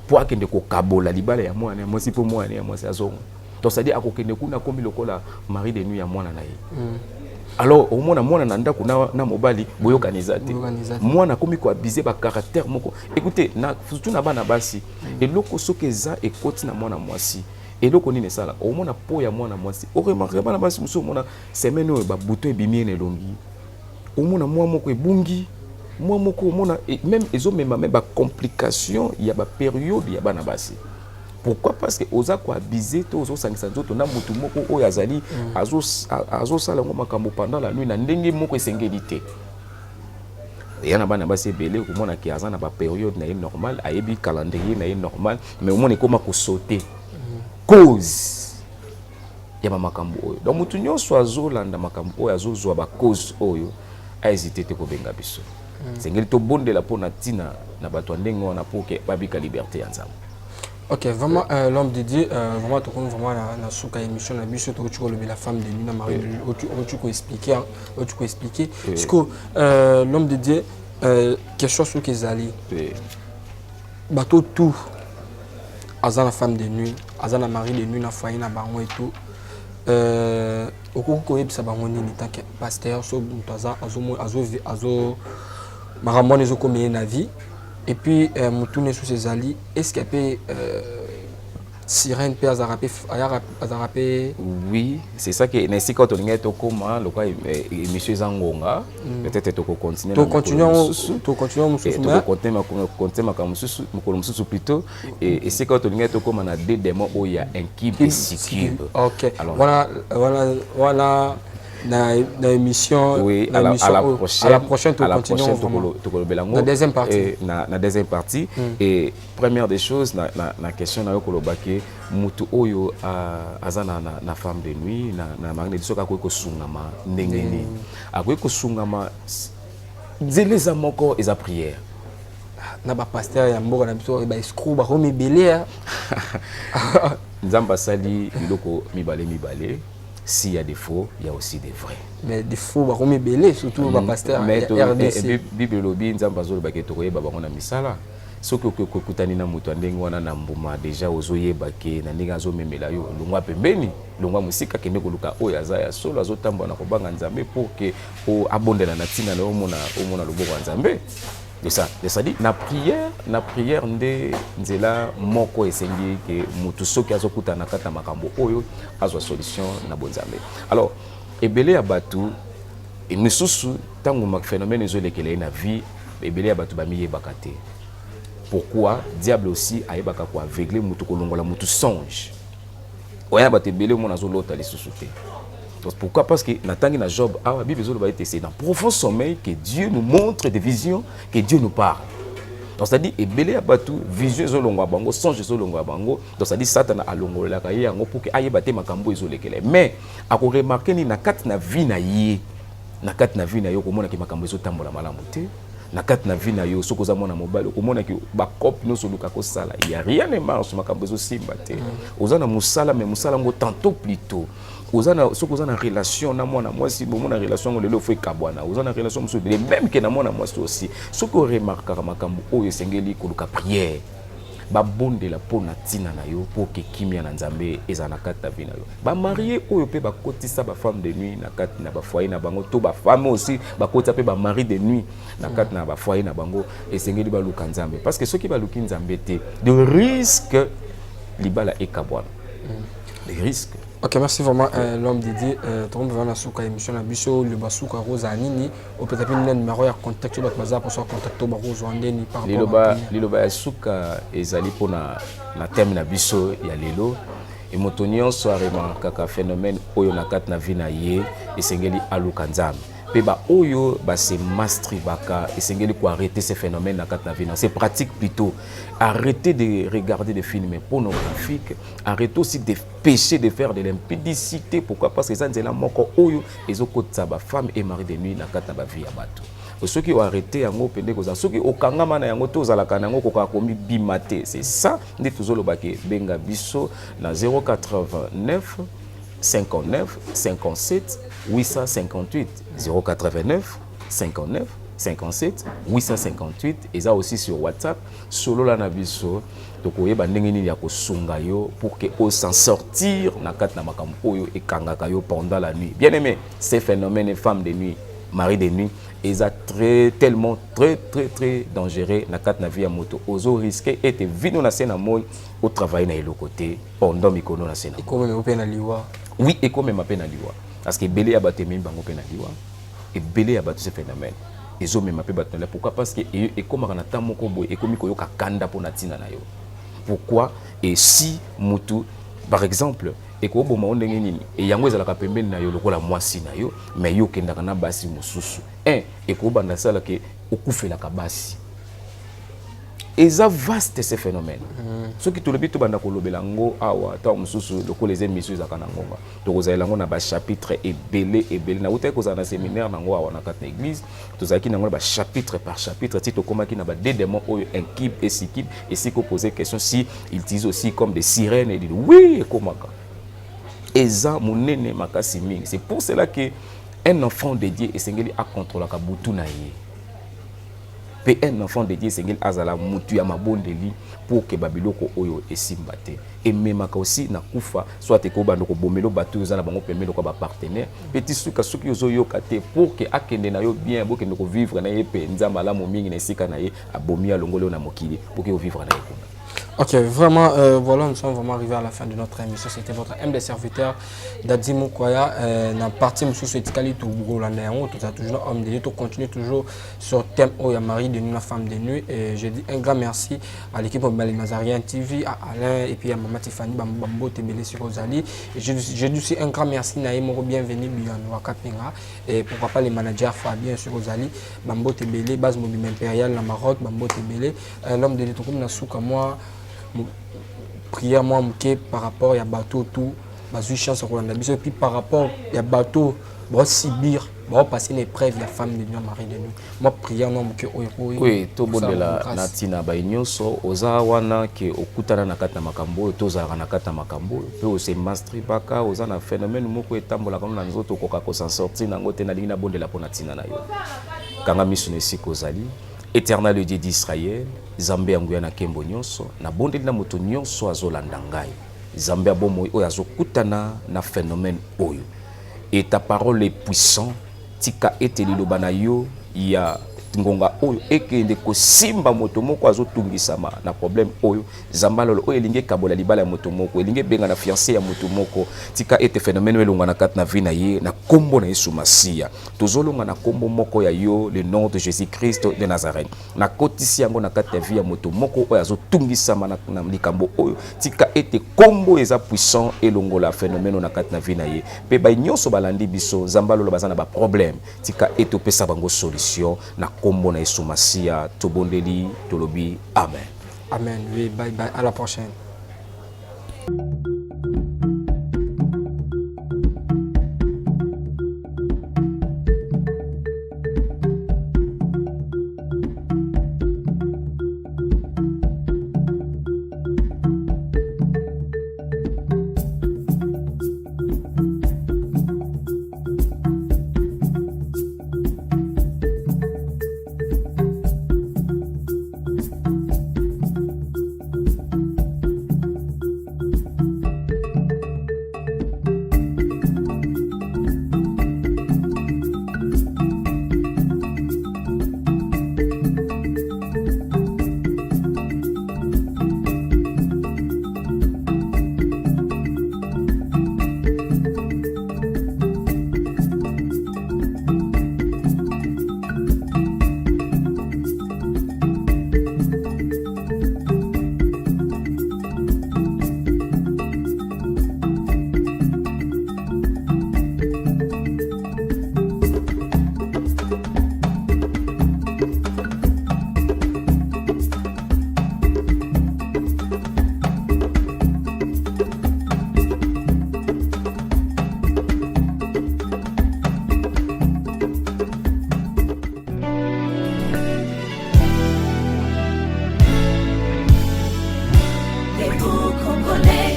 Speaker 1: po akende ko kabola libala ya mwana mwasi po mwana ya mwasi azonga. Donc ça dit akokende kuna kombi lokola mari de nuit ya mwana na ye alors au moins mwana nanda kuna na mobali boyokaniza te mwana komi ko abuser ba caractère moko écoutez na surtout na bana basi eloko soki eza ekoti na mwana mwasi eloko nini sala au moins po ya mwana mwasi o remarquer bana basi muso mona semaine oyo ba bouton ebimi na elongi au moins mwa moko ebungi mwa moko mona même même ba complication ya ba période ya bana basi. Pourquoi? Parce que oza ko abuser to ozo sangisa nzoto na mutu moko oyo azali azo sala ngoma makambo pendant la nuit na ndenge moko esengeli te. Yana bana basi ebele ko mona ki azana ba période na normal ayebi calendrier na normal mais au moins ekoma ko sauter cause ya makambo oyo. Donc mutu nyonso azolanda makambo oyo azozwa ba cause oyo a hésité te ko benga biso. Sengeli to bondela pona tina na bato ndenge wana pour que babika liberté ensemble.
Speaker 2: Ok, vraiment, l'homme de Dieu, vraiment, tu connais vraiment la souka émission, la mission, tu connais la femme de Luna Marie, tu peux expliquer, tu peux expliquer. Parce que l'homme de Dieu, quelque chose sur qu'ils allaient, bateau tout, azan la femme de nuit, azan la mari de nuit, na foyer na bango et tout. Au cours de ça, bango ni tant que pasteur, so azo maramone zo comme na vie. Et puis, Moutoune sous ses alliés, est-ce qu'il peut Sirène peut azarapé?
Speaker 1: Oui, c'est ça que Nessi quand on est au coma, le quoi monsieur Zangonga, peut-être tu continuer. Tu continuer ma comme plutôt et c'est quand on est au coma on a deux démons où il y a un cube et 6 cubes.
Speaker 2: OK. Voilà. Dans l'émission,
Speaker 1: oui, à la prochaine,
Speaker 2: tu continues
Speaker 1: la deuxième partie. La deuxième partie. Et première des choses, la question na kolobake mutu oyo azana na femme de nuit na magné soka ko sungama ndengeni. Ako ko sungama zeleza moko eza prière.
Speaker 2: Na ba pasteur ya mboka na biso ba escroc ba romi belé.
Speaker 1: Nzamba sali biloko mibale. S'il y a des faux, il y a aussi des vrais.
Speaker 2: Mais des faux, bah, on est belé, surtout le pasteur.
Speaker 1: Mais RDC. Bible lobby, nous avons besoin de baquetoyer, bah, on a mis ça là. Ce que kutani na mutu ndengo wana na mbuma déjà ozoye bake na ndinga zo memela yo longwa pembeni longwa musika kende koluka oyo azaya solo azotamba na kobanga nzambe pour que o abondela na tina na omona loboko nzambe. De ça dit na prière nde nzela moko esengi ke mutu soki azokuta na kata makambo oyo azwa solution na bonzambe. Alors ebele ya batu misusu tango mak phénomène ezolekele na vie ebele ya batu bamiye bakate. Pourquoi diable aussi ayebaka ko aveugler mutu kolongola mutu songe. Oya batu ebele mona zolota lisusu te. Pourquoi? Parce que na Job, la Bible c'est dans profond sommeil que Dieu nous montre des visions, que Dieu nous parle. Donc c'est-à-dire ebele abatu vision ezolongwa bango, songe ezolongwa bango. Donc c'est-à-dire Satan a longola ka yango pour que ayebate makambo ezolekele. Mais ako remarquer ni na kati na vie na ye. Na kati na vie na yo komona ki makambo ezotambola malamu te. Na kati na vie na yo soko za mona mobile komona ki ba cop no soluka ko sala. Il y a rien ne marche makambo ezosimba te. Ozana musala mais musala ngo tantôt plutôt. Ozana soko ozana relation na mwana mwasi bomona relation lelo fo ekabwana ozana relation musu même que na mwana mwasi aussi soko remarquer makambo oyo sengeli koluka prière ba bondela pona tina na yo pour que kimia na nzambe ezana kata vina yo ba marié oyo pe ba kotisa ba femme de nuit na kati na ba foyer na bango to ba femme aussi ba kotisa pe ba mari de nuit na kati na ba foyer na bango esengeli ba luka nzambe parce que ceux qui ba luki nzambe te de risque libala ekabwana les risques.
Speaker 2: Ok, merci vraiment l'homme Didier. Tout le monde va dans la émission la biso le basuka rose anini au peut-être une numéro ya contact sur WhatsApp pour contacter ba rose andeni par rapport
Speaker 1: liloba suka ezali pona na thème na biso ya lelo et motonion soirée kaka phénomène oyo na kat na vie na ye esengeli aluka nzambe pe ba oyo ba se mastribaka esengeli ko arrêter ces phénomènes na kat na vie na c'est pratique plutôt arrêter de regarder des films pornographiques arrêter aussi de pécher de faire de l'impudicité pourquoi parce que ça nzela moko oyo ezokotsa ba femme et mari de nuit na kat na ba vie ya bato ceux qui ont arrêté yango pende koza ceux qui okangama na yango tozalaka nango koka komi bimate c'est ça ndi tozolobake benga biso na 089 59 57 858 089 59 57 858 et ça aussi sur WhatsApp solo la na biso to koyeba ndenge nini ya kosunga yo pour que on s'en sortir na kat na makambo oyo ekangaka yo pendant la nuit. Bien aimé, ces phénomènes femmes de nuit, mari de nuit, ils a tellement très dangereux na kat na vie ya moto. Ozo risquer et te vino na sena mol au travail na elo côté pendant mikono na sena.
Speaker 2: Eko me open na liwa.
Speaker 1: Oui, eko me mape na liwa parce que belé ya baté même bango pe na liwa et belé ya bato ces phénomènes. Ils ont même appelé bâton là. Pourquoi? Parce que et comme on a tant mon combo et comme il y a kanda pour natina na yo. Pourquoi? Et si mutu par exemple et ko boma onde ngini et yango ezala ka pembeni na yo lokola mwasi na yo mais yo kenda kana basi mususu et ko banda sala ke okufela ka basi. Et ça vaste ces phénomènes. Ce qui tout le bito banda ko lobela ngo awa ta mususu lokola les émissions za kana ngonga. To ko zaela ngo na ba chapitre et belé na uta ko za na séminaire na ngo awa na kat na église. To za ki na ngo ba chapitre par chapitre ti to koma ki na ba des démons oyo inquibe et sikib et si ko poser question si ils utilisent aussi comme des sirènes et dit oui komaka. Et ça monene makasi mingi. C'est pour cela que un enfant dédié et sengeli a contrôler ka butu na ye. Un enfant dédié sengel azala mutu ya mabondeli pour que babiloko oyo esimbate et même aussi na kufa soit ko bando ko bomelo batu za na bango pemelo ko ba partenaire petit suka suki ozo yokate pour que akende na yo bien pour que ndoko vivre na ye pe nzamba la momingi na sika na ye abomi alongolo na mokili pour que vivre na ye.
Speaker 2: Ok, vraiment, voilà, nous sommes vraiment arrivés à la fin de notre émission. C'était votre humble serviteur, Daddy Mukwaya. Dans la partie, nous sommes toujours homme de nuit, on continue toujours sur le thème où il y a Marie de nuit, la femme de nuit. Et je dis un grand merci à l'équipe de Nazarien TV, à Alain et puis à Maman Tiffany, Bambo Tebele sur Rosalie. Et je dis aussi un grand merci à Naïmoro, bienvenue, Bian Wakapinga. Et pourquoi pas les managers Fabien sur Rosalie, Bambo Tebele, Base Mobile Impérial, la Maroc, Bambo Tebele, l'homme de l'éthique, Nasuka, moi. Prière moi par rapport à bateau tout basu chance et puis par rapport à bateau bon Sibir bon passer une épreuve la femme de nuit mari de nuit moi prière non que
Speaker 1: oui to bondela natina ba nyonso oza wana ke okutana na kata makambo to za na kata makambo pe o se mastri baka oza na phénomène moko etambola comme na nzoto koka ko s'en sortir nango te na linga bondela pona tina na yo kanga misune sikozali Éternel Dieu d'Israël, Zambé Anguyana Kembo Nyonso, na bondeli na moto nyonso azolanda ngai. Zambé abomo oyo azokutana na phénomène oyo. Et ta parole est puissante, tika ete liloba na yo ya ngonga oyo ekende ko simba moto moko azotungisama na problème oyo zambalo oyo elinge kabola libala ya moto moko elinge benga na fiancé ya moto moko tika ete phénomène elonga na kat na vie na ye na kombo na Yesu Masia tozolonga na kombo moko ya yo le nom de Jésus-Christ de Nazareth na kotisi yango na kat ya vie ya moto moko oyo azotungisama na likambo oyo tika ete kombo eza puissant elongola phénomène na kat na vie na ye pe ba nyonso balandi biso zambalo lo bazana ba problème tika ete opesa bango solution na kombo na Yesu Masia tobondeli tolobi amen.
Speaker 2: Amen. Oui, bye bye, à la prochaine.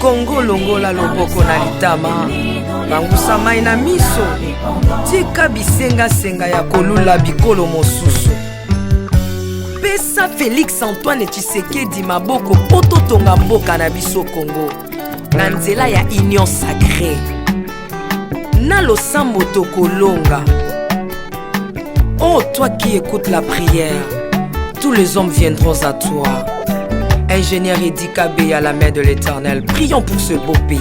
Speaker 12: Congo longola loboko na litama bangusa mai na miso tika bisenga-senga ya kolula bikolo mosusu pesa Félix Antoine Tshisekedi maboko po totonga mboka na biso Congo na nzela ya union sacrée na losambo tokolonga. Oh toi qui écoutes la prière, tous les hommes viendront à toi. Ingénieur Edi Kabé à la main de l'Éternel, prions pour ce beau pays.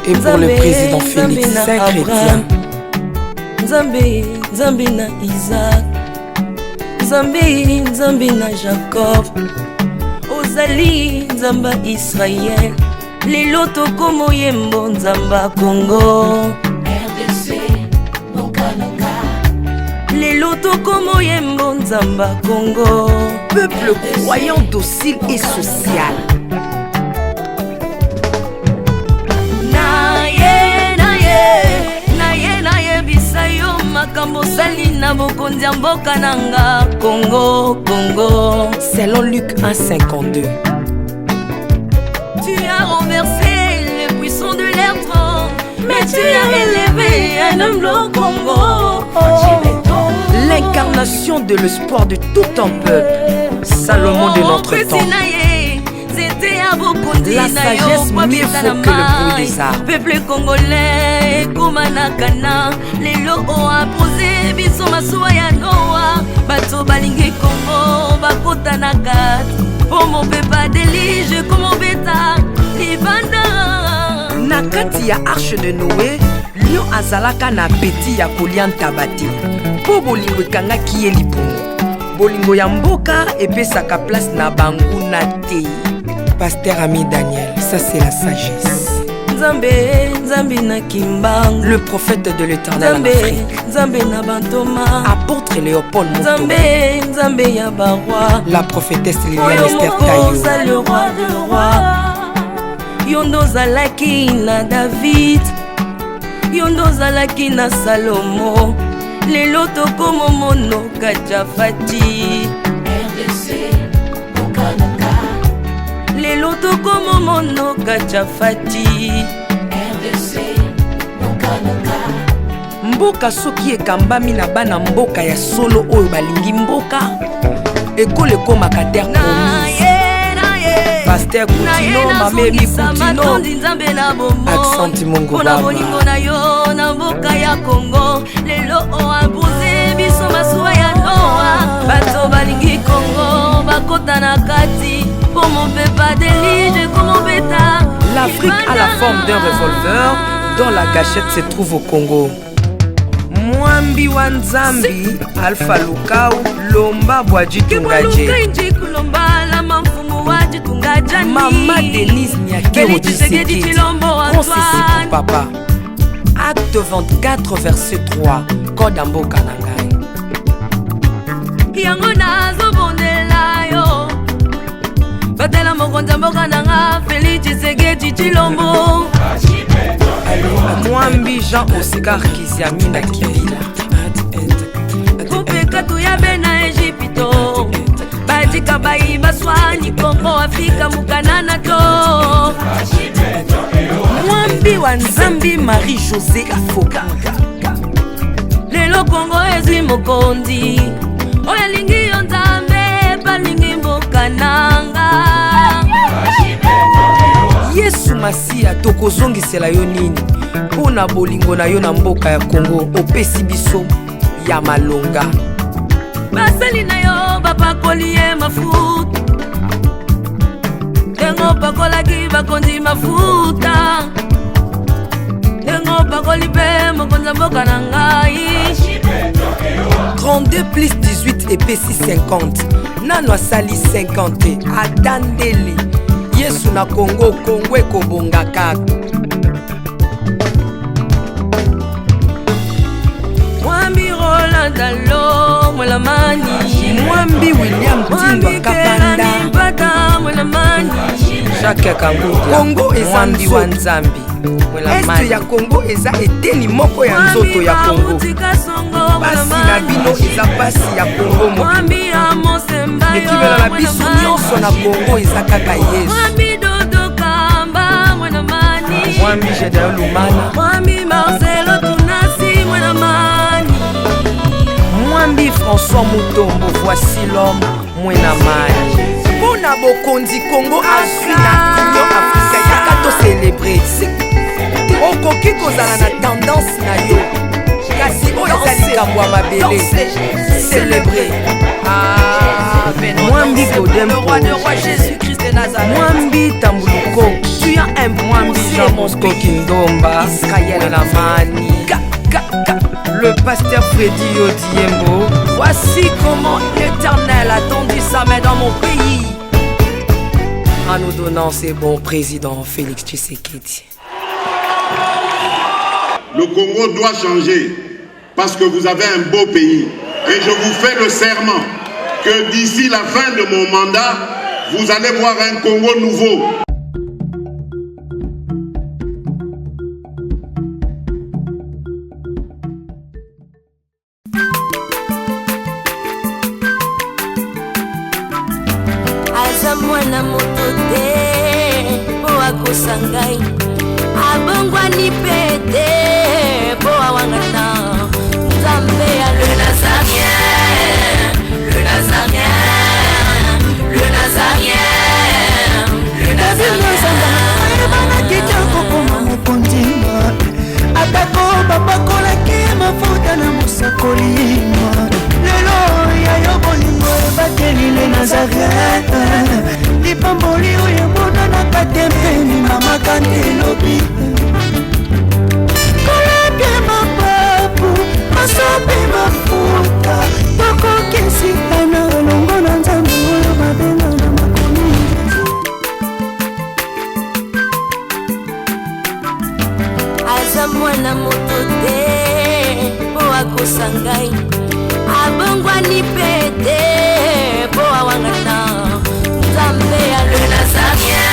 Speaker 12: Et pour le président Félix Saint-Chrétien.
Speaker 13: Nzambe, Nzambe na Isaac, Nzambe, Nzambe na Jacob, Ozali, Nzamba Israël, lelo tokomo yembo Nzamba Congo, RDC, Nokananga, lelo tokomo yembo Nzamba Congo,
Speaker 12: peuple croyant docile et social.
Speaker 13: Salina bokondia mboka nanga Congo, Congo.
Speaker 12: Selon Luc 1,52.
Speaker 13: Tu as renversé les puissants de l'air trône, mais tu as élevé un homme au Congo.
Speaker 12: L'incarnation de l'espoir de tout un peuple. Salomon de notre temps. La sagesse mieux faut que le bruit des arbres.
Speaker 13: Peuple congolais, Koumanakana, les lots ont imposé, biso masuwa ya Noa, bato balingi Congo, bakota na kati, pour mon pepa délige, comme mon bêta, libanda.
Speaker 12: Na kati ya arche de Noé, lion azalaka na peti ya kolia ntabati, po bolingo ekangaki ye libumu. Bolingo ya mboka epesaka place na banguna te. Pasteur Ami Daniel, ça c'est la sagesse.
Speaker 13: Nzambe, Nzambe na Kimbang,
Speaker 12: le prophète de l'Éternel en Afrique.
Speaker 13: Nzambe na Bantoma,
Speaker 12: apôtre Léopold Moutouba.
Speaker 13: Nzambe, Nzambe ya Barwa,
Speaker 12: la prophétesse Liliane Esther Tayo.
Speaker 13: Le roi de roi, Yondo zalaki na David, Yondo zalaki na Salomo, lelo tokomo mono Kajafati. RDC, Okanaka. Lelo tokomo mono Kajafati. RDC, Okanaka.
Speaker 12: Mboka soki ekambami na bana mboka ya solo oyo balingi mboka ekole komaka terre promise. Pasteur Koutino, Mamébi Koutino, Accent Mongo Baba.
Speaker 13: Na yo na mboka ya Congo, lelo o imposé biso masuwa ya Noa, bato balingi Congo, bakota na kati, pour mon pepa délige comme mon bêta.
Speaker 12: L'Afrique a la forme d'un revolver dont la gâchette se trouve au Congo. Mwambi wa Nzambi, Alpha Lukau, Lomba Bwadji Tungaje. Maman Denise Nyakero Tshisekedi, Consissi pour papa. Acte 24, verset 3, Code Mboka Nangai.
Speaker 13: Yango nazo bondela yo, batela mokonza mboka nanga, Félix Tshisekedi Tshilombo.
Speaker 12: Mwambi Jean Oscar Kiziami na Kibila.
Speaker 13: Kupeka tuyabe na Egypto, batika bayi baswani Congo Afrika mukanana to.
Speaker 12: Mwambi wa Nzambi Marie-Josée Ifoka.
Speaker 13: Lelo Congo ezwi mokonzi, oya lingi yo Nzambe, balingi mboka nanga.
Speaker 12: Yesu Masia tokozongisela yo nini pona bolingo na yo na mboka ya Congo opesi biso ya malonga.
Speaker 13: Basali na yo bapakoli ye mafuta, dengo pakolaki bakonzi mafuta, dengo pakoli pe mokonza mboka na ngai.
Speaker 12: 32 plus 18 epesi 50, nano asali 50 atandeli. Yesu na Congo, Congo ekobonga kaka.
Speaker 13: Mwambi Roland Dalo, Mwelamani.
Speaker 12: Mwambi William Tindwa Kapanda. Jacques Kangudia, Congo eza Mwambi wa Nzambi. Este ya Congo eza eteni moko ya nzoto ya Congo. Pasi na bino eza pasi ya Congo moko. Ekibela na biso nyonso na Congo eza kaka Yesu. Mwambi Jedeo Lumana,
Speaker 13: Mwambi Marcelo Tunasi Mwenamani,
Speaker 12: Mwambi François Moutombo, voici l'homme Mwenamani. Pona Bokondi Congo Afrique Union Africa yaka to célébrer. Okoki kozala na tendance na yo. Kasi oyo ezali likambo ya mabele. Célébrer. Ah, Mwambi Godempo, Mwambi Tambuluko, tu as un Mwambi Jean Bosco Kindomba, Israël Lamani, le pasteur Freddy Odiembo.
Speaker 13: voici comment l'Éternel a tendu sa main dans mon pays.
Speaker 12: En nous donnant ces bons présidents Félix Tshisekedi.
Speaker 14: Le Congo doit changer parce que vous avez un beau pays. Et je vous fais le serment que d'ici la fin de mon mandat, vous allez voir un Congo nouveau.
Speaker 13: Aza mwana moto te po akosa ngai, abongwani pe te po awangana. Nzambe ya le Nazarien, le Nazarien, le Nazarien, le Nazarien.
Speaker 4: Banakitako koma mokondima atako bapakolaki mafuta na mosakolima lelo yayo bolingo ebateli le Nazareth lipamboli oyo emonanaka tempeni mama kantelobi kolapie mapapu masope mafuta tokokisikana longo na nzambe oyo babenga na makomi
Speaker 13: aza mwana moto te po akosa ngai, abongwani pe te po awangana. Nzambe ya le Nazarien.